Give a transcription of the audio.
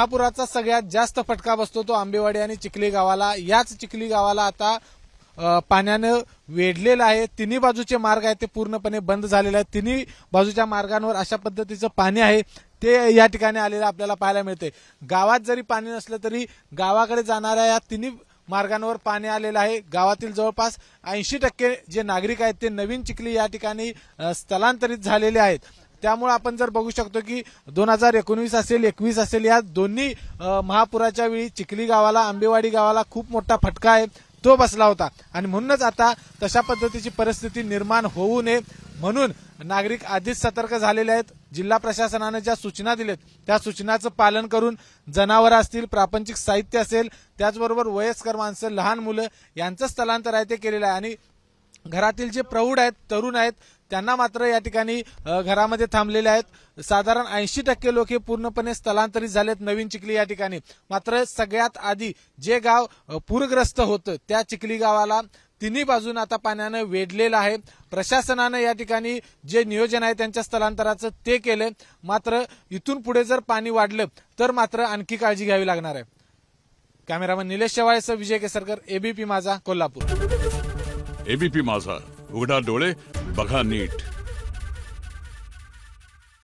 महापुराचा सगळ्यात जास्त फटका बसतो तो आंबेवाडी आणि चिखली गावाला। याच चिखली गावाला आता पाण्याने वेढलेलं आहे। तिन्ही बाजूचे मार्ग आहेत ते पूर्णपणे बंद झालेले आहेत। तिन्ही बाजूच्या मार्गांवर अशा पद्धतीचं पाणी आहे ते या ठिकाणी आलेलं आपल्याला पाहायला मिळते। गावात जरी पाणी नसलं तरी गावाकडे जाणाऱ्या या तिन्ही मार्गांवर पाणी आलेलं आहे। गावातील जवळपास 80% जे नागरिक आहेत ते नवीन चिखली या ठिकाणी स्थलांतरित झालेले आहेत। त्यामुळे आपण जर बघू शकतो की 2019 असेल 21 असेल या दोन्ही महापुराच्या वेळी चिखली गावाला आंबेवाडी गावाला खूप मोठा फटका आहे तो बसला होता आणि म्हणूनच आता तशा पद्धतीची परिस्थिती निर्माण होऊ नये म्हणून नागरिक आधीच सतर्क झालेले आहेत। जिल्हा प्रशासनाने ज्या सूचना दिलेत त्या सूचनाचं पालन करून जनावर असतील प्रापंचिक साहित्य असेल त्याचबरोबर वयस्कर माणसं लहान मुलं यांचं स्थलांतर आहे ते केलेलं आहे आणि घरातील जे प्रौढ आहेत तरुण आहेत त्यांना मात्र या ठिकाणी घरामध्ये थांबलेले आहेत। साधारण 80% लोक हे पूर्णपणे स्थलांतरित झालेत नवीन चिखली या ठिकाणी। मात्र सगळ्यात आधी जे गाव पूरग्रस्त होतं त्या चिखली गावाला तिन्ही बाजून आता पाण्याने वेढलेलं आहे। प्रशासनानं या ठिकाणी जे नियोजन आहे त्यांच्या स्थलांतराचं ते केलं। मात्र इथून पुढे जर पाणी वाढलं तर मात्र आणखी काळजी घ्यावी लागणार आहे। कॅमेरामन निलेश शेवाळेसह विजय केसरकर, एबीपी माझा, कोल्हापूर। एबीपी माझा, उघडा डोळे बघा नीट।